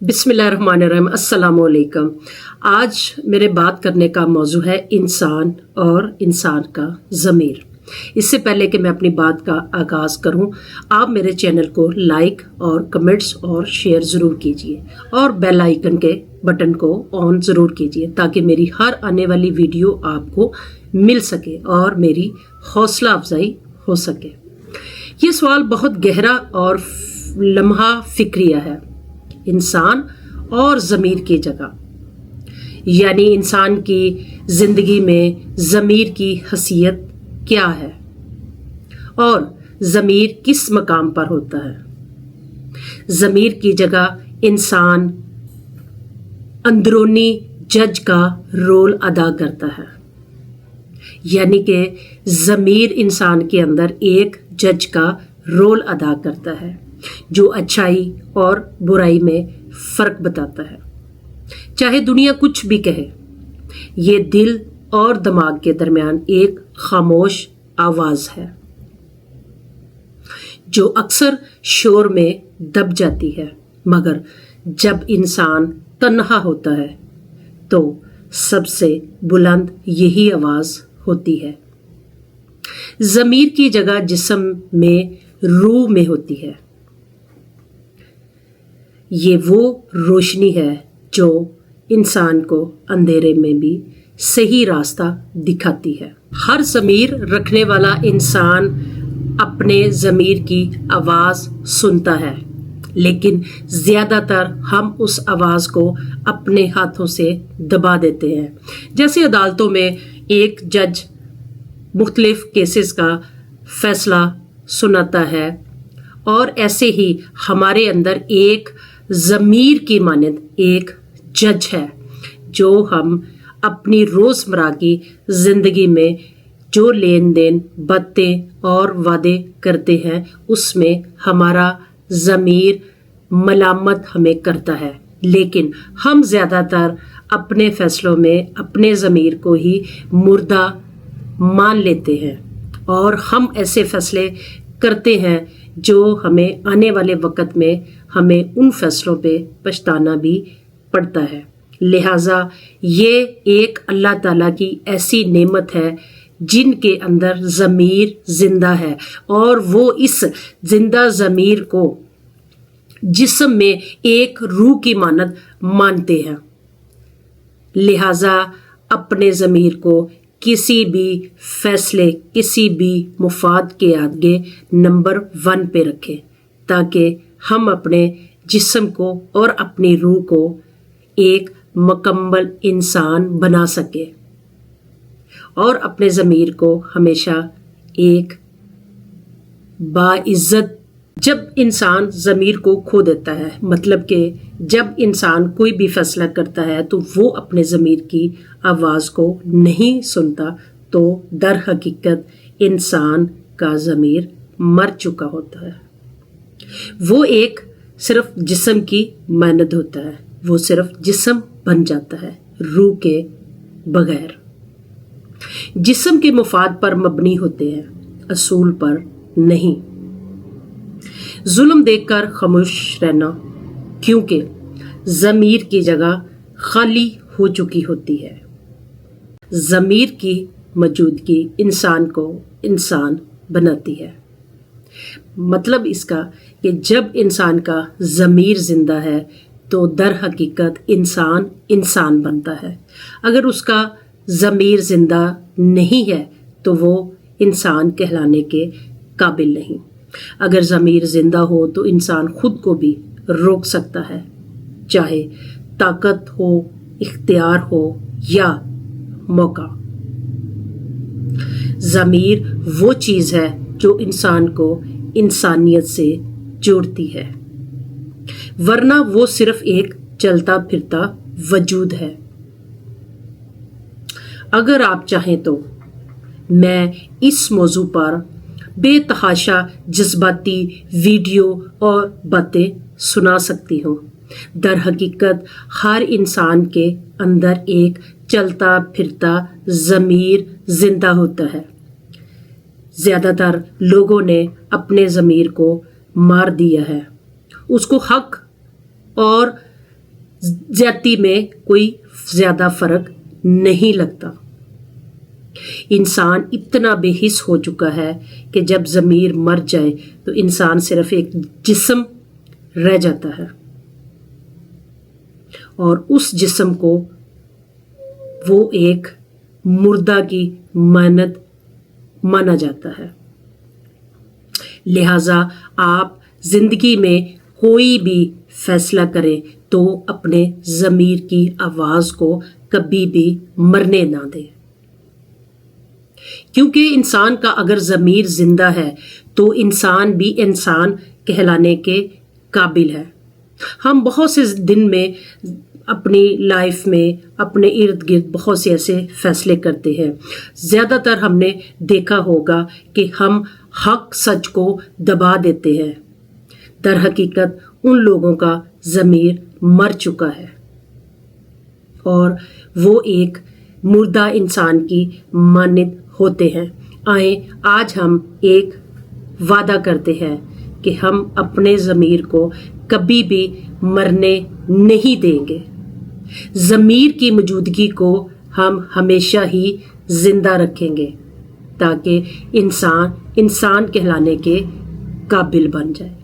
बिस्मिल्लाहिर्रहमानिर्रहीम। अस्सलाम वालेकुम। आज मेरे बात करने का मौजू है इंसान और इंसान का ज़मीर। इससे पहले कि मैं अपनी बात का आगाज़ करूं, आप मेरे चैनल को लाइक और कमेंट्स और शेयर ज़रूर कीजिए और बेल आइकन के बटन को ऑन ज़रूर कीजिए ताकि मेरी हर आने वाली वीडियो आपको मिल सके और मेरी हौसला अफजाई हो सके। ये सवाल बहुत गहरा और लम्हा फिक्रिया है। इंसान और ज़मीर की जगह, यानी इंसान की ज़िंदगी में ज़मीर की हैसियत क्या है और ज़मीर किस मकाम पर होता है। ज़मीर की जगह इंसान अंदरूनी जज का रोल अदा करता है, यानी कि ज़मीर इंसान के अंदर एक जज का रोल अदा करता है जो अच्छाई और बुराई में फ़र्क बताता है। चाहे दुनिया कुछ भी कहे, ये दिल और दिमाग के दरमियान एक खामोश आवाज़ है जो अक्सर शोर में दब जाती है, मगर जब इंसान तन्हा होता है तो सबसे बुलंद यही आवाज़ होती है। ज़मीर की जगह जिस्म में, रूह में होती है। ये वो रोशनी है जो इंसान को अंधेरे में भी सही रास्ता दिखाती है। हर ज़मीर रखने वाला इंसान अपने ज़मीर की आवाज़ सुनता है, लेकिन ज़्यादातर हम उस आवाज़ को अपने हाथों से दबा देते हैं। जैसे अदालतों में एक जज मुख्तलिफ केसेस का फैसला सुनाता है, और ऐसे ही हमारे अंदर एक ज़मीर की मानद एक जज है जो हम अपनी रोज़मर्रा की ज़िंदगी में जो लेन देन, बातें और वादे करते हैं, उसमें हमारा ज़मीर मलामत हमें करता है। लेकिन हम ज़्यादातर अपने फ़ैसलों में अपने ज़मीर को ही मुर्दा मान लेते हैं और हम ऐसे फ़ैसले करते हैं जो हमें आने वाले वक़्त में हमें उन फैसलों पे पछताना भी पड़ता है। लिहाजा ये एक अल्लाह ताला की ऐसी नेमत है जिनके अंदर ज़मीर ज़िंदा है, और वो इस ज़िंदा ज़मीर को जिस्म में एक रूह की मानद मानते हैं। लिहाजा अपने ज़मीर को किसी भी फैसले, किसी भी मुफाद के आगे नंबर 1 पे रखें ताकि हम अपने जिस्म को और अपनी रूह को एक मुकम्मल इंसान बना सके और अपने ज़मीर को हमेशा एक बाइज़्ज़त। जब इंसान ज़मीर को खो देता है, मतलब कि जब इंसान कोई भी फैसला करता है तो वो अपने ज़मीर की आवाज़ को नहीं सुनता, तो दर हकीकत इंसान का ज़मीर मर चुका होता है। वो एक सिर्फ जिस्म की मानद होता है, वो सिर्फ जिस्म बन जाता है रूह के बगैर। जिस्म के मुफाद पर मबनी होते हैं, असूल पर नहीं। जुल्म देखकर खामोश रहना, क्योंकि ज़मीर की जगह खाली हो चुकी होती है। ज़मीर की मौजूदगी इंसान को इंसान बनाती है। मतलब इसका कि जब इंसान का ज़मीर ज़िंदा है तो दर हकीकत इंसान इंसान बनता है। अगर उसका ज़मीर ज़िंदा नहीं है तो वो इंसान कहलाने के काबिल नहीं। अगर ज़मीर ज़िंदा हो तो इंसान खुद को भी रोक सकता है, चाहे ताकत हो, इख्तियार हो या मौका। ज़मीर वो चीज़ है जो इंसान को इंसानियत से जोड़ती है, वरना वो सिर्फ एक चलता फिरता वजूद है। अगर आप चाहें तो मैं इस मौजू पर बेतहाशा जज्बाती वीडियो और बातें सुना सकती हूँ। दर हकीकत हर इंसान के अंदर एक चलता फिरता ज़मीर ज़िंदा होता है। ज़्यादातर लोगों ने अपने ज़मीर को मार दिया है, उसको हक और ज्यादती में कोई ज्यादा फर्क नहीं लगता। इंसान इतना बेहिस हो चुका है कि जब ज़मीर मर जाए तो इंसान सिर्फ एक जिस्म रह जाता है और उस जिस्म को वो एक मुर्दा की मानद माना जाता है। लिहाजा आप जिंदगी में कोई भी फैसला करें तो अपने ज़मीर की आवाज़ को कभी भी मरने ना दें, क्योंकि इंसान का अगर ज़मीर जिंदा है तो इंसान भी इंसान कहलाने के काबिल है। हम बहुत से दिन में अपनी लाइफ में अपने इर्द गिर्द बहुत से ऐसे फैसले करते हैं। ज़्यादातर हमने देखा होगा कि हम हक सच को दबा देते हैं। दर हकीकत उन लोगों का ज़मीर मर चुका है और वो एक मुर्दा इंसान की मानित होते हैं। आए आज हम एक वादा करते हैं कि हम अपने ज़मीर को कभी भी मरने नहीं देंगे। ज़मीर की मौजूदगी को हम हमेशा ही जिंदा रखेंगे ताकि इंसान इंसान कहलाने के काबिल बन जाए।